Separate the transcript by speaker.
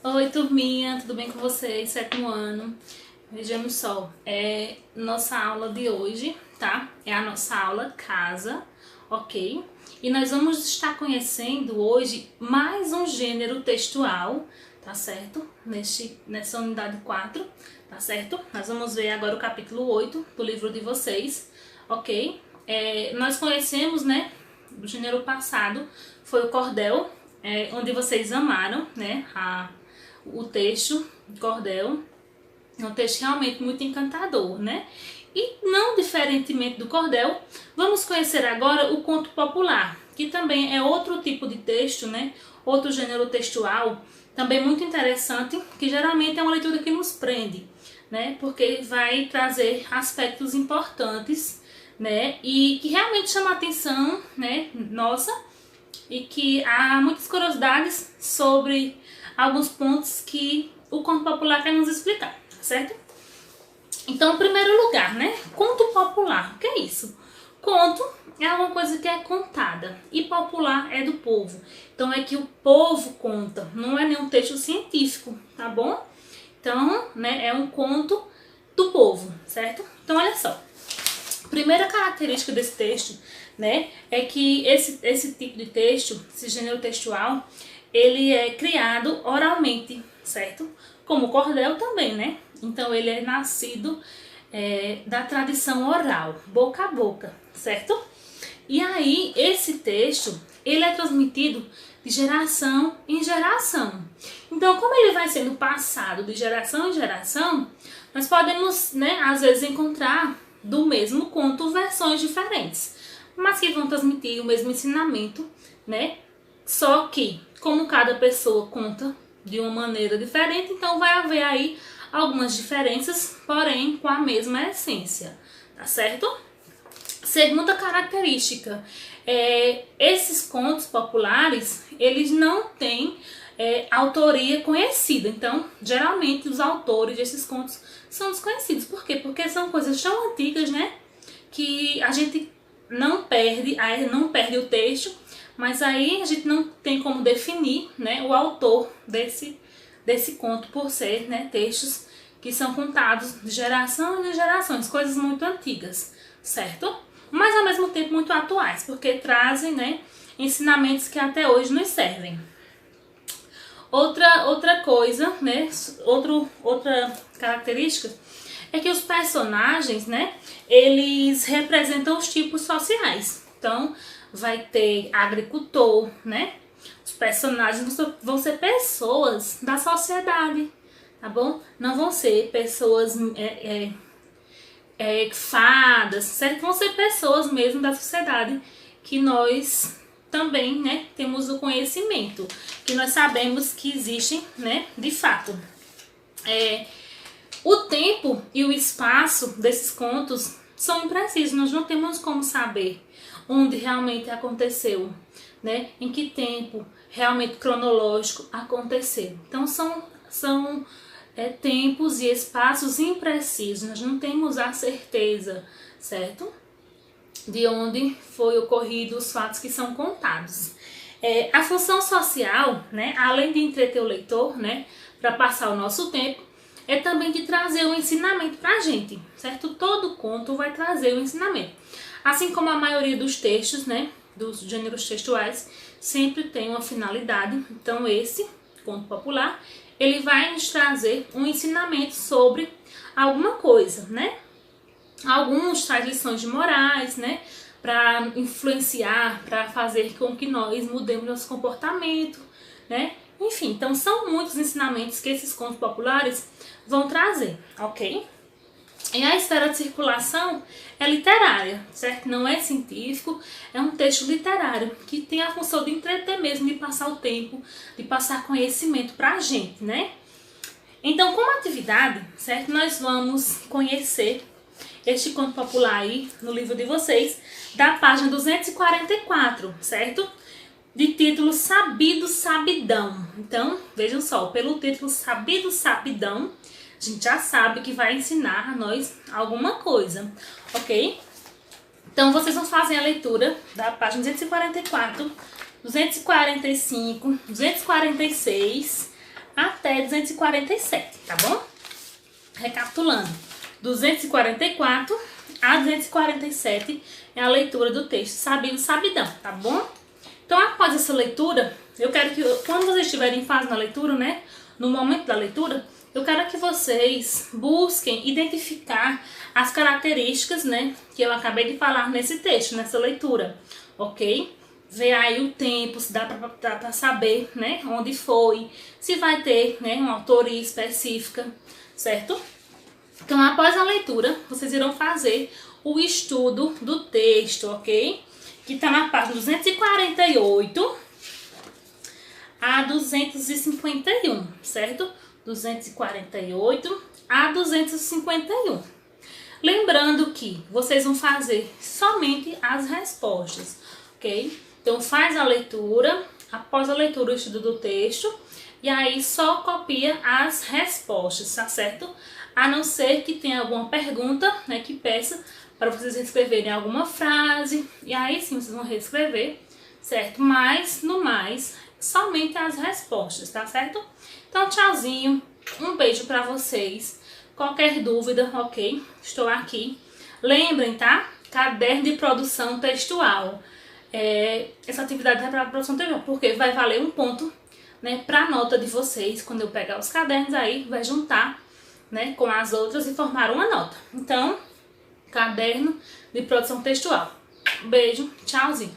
Speaker 1: Oi, turminha, tudo bem com vocês? Sétimo ano. Vejamos só, é nossa aula de hoje, tá? É a nossa aula casa, ok? E nós vamos estar conhecendo hoje mais um gênero textual, tá certo? Nessa unidade 4, tá certo? Nós vamos ver agora o capítulo 8 do livro de vocês, ok? Nós conhecemos, né, o gênero passado, foi o cordel, onde vocês amaram, né, o texto cordel. É um texto realmente muito encantador, né? E não diferentemente do cordel, vamos conhecer agora o conto popular, que também é outro tipo de texto, né? Outro gênero textual, também muito interessante, que geralmente é uma leitura que nos prende, né? Porque vai trazer aspectos importantes, né? E que realmente chama a atenção, né? Nossa, e que há muitas curiosidades sobre alguns pontos que o conto popular quer nos explicar, certo? Então, em primeiro lugar, né? Conto popular. O que é isso? Conto é alguma coisa que é contada e popular é do povo. Então, é que o povo conta, não é nenhum texto científico, tá bom? Então, né, é um conto do povo, certo? Então, olha só. Primeira característica desse texto, né, é que esse tipo de texto, esse gênero textual, ele é criado oralmente, certo? Como o cordel também, né? Então ele é nascido da tradição oral, boca a boca, certo? E aí esse texto, ele é transmitido de geração em geração. Então, como ele vai sendo passado de geração em geração, nós podemos, né, às vezes encontrar do mesmo conto versões diferentes, mas que vão transmitir o mesmo ensinamento, né? Só que, como cada pessoa conta de uma maneira diferente, então vai haver aí algumas diferenças, porém com a mesma essência, tá certo? Segunda característica, esses contos populares, eles não têm autoria conhecida. Então, geralmente os autores desses contos são desconhecidos. Por quê? Porque são coisas tão antigas, né? Que a gente não perde o texto, mas aí a gente não tem como definir, né, o autor desse conto por ser, né, textos que são contados de geração em gerações, coisas muito antigas, certo? Mas ao mesmo tempo muito atuais, porque trazem, né, ensinamentos que até hoje nos servem. Outra coisa, né, outra característica é que os personagens, né, eles representam os tipos sociais. Então, vai ter agricultor, né? Os personagens vão ser pessoas da sociedade, tá bom? Não vão ser pessoas fadas, certo? Vão ser pessoas mesmo da sociedade que nós também, né, temos o conhecimento, que nós sabemos que existem, né, de fato. O tempo e o espaço desses contos são imprecisos, nós não temos como saber onde realmente aconteceu, né? Em que tempo realmente cronológico aconteceu. Então são tempos e espaços imprecisos, nós não temos a certeza, certo? De onde foi ocorrido os fatos que são contados. A função social, né, além de entreter o leitor, né, para passar o nosso tempo, é também de trazer um ensinamento para a gente, certo? Todo conto vai trazer um ensinamento. Assim como a maioria dos textos, né, dos gêneros textuais, sempre tem uma finalidade. Então esse conto popular, ele vai nos trazer um ensinamento sobre alguma coisa, né? Alguns traz lições de morais, né, para influenciar, para fazer com que nós mudemos nosso comportamento, né? Enfim, então são muitos ensinamentos que esses contos populares vão trazer, ok? E a esfera de circulação é literária, certo? Não é científico, é um texto literário que tem a função de entreter mesmo, de passar o tempo, de passar conhecimento pra gente, né? Então, como atividade, certo? Nós vamos conhecer este conto popular aí no livro de vocês, da página 244, certo? De título Sabido Sabidão. Então, vejam só, pelo título Sabido Sabidão, a gente já sabe que vai ensinar a nós alguma coisa, ok? Então, vocês vão fazer a leitura da página 244, 245, 246 até 247, tá bom? Recapitulando, 244 a 247 é a leitura do texto Sabido Sabidão, tá bom? Então, após essa leitura, eu quero que, quando vocês estiverem fazendo a leitura, né, no momento da leitura, eu quero que vocês busquem identificar as características, né, que eu acabei de falar nesse texto, nessa leitura, ok? Ver aí o tempo, se dá pra saber, né, onde foi, se vai ter, né, uma autoria específica, certo? Então, após a leitura, vocês irão fazer o estudo do texto, ok? Que tá na página 248 a 251, certo? 248 a 251. Lembrando que vocês vão fazer somente as respostas, ok? Então, faz a leitura, após a leitura, o estudo do texto, e aí só copia as respostas, tá certo? A não ser que tenha alguma pergunta, né, que peça para vocês reescreverem alguma frase, e aí sim vocês vão reescrever, certo? Mas, no mais, somente as respostas, tá certo? Então, tchauzinho, um beijo para vocês. Qualquer dúvida, ok? Estou aqui. Lembrem, tá? Caderno de produção textual. Essa atividade é para produção textual, porque vai valer um ponto, né, para a nota de vocês. Quando eu pegar os cadernos aí, vai juntar, né, com as outras e formar uma nota. Então, caderno de produção textual. Beijo, tchauzinho.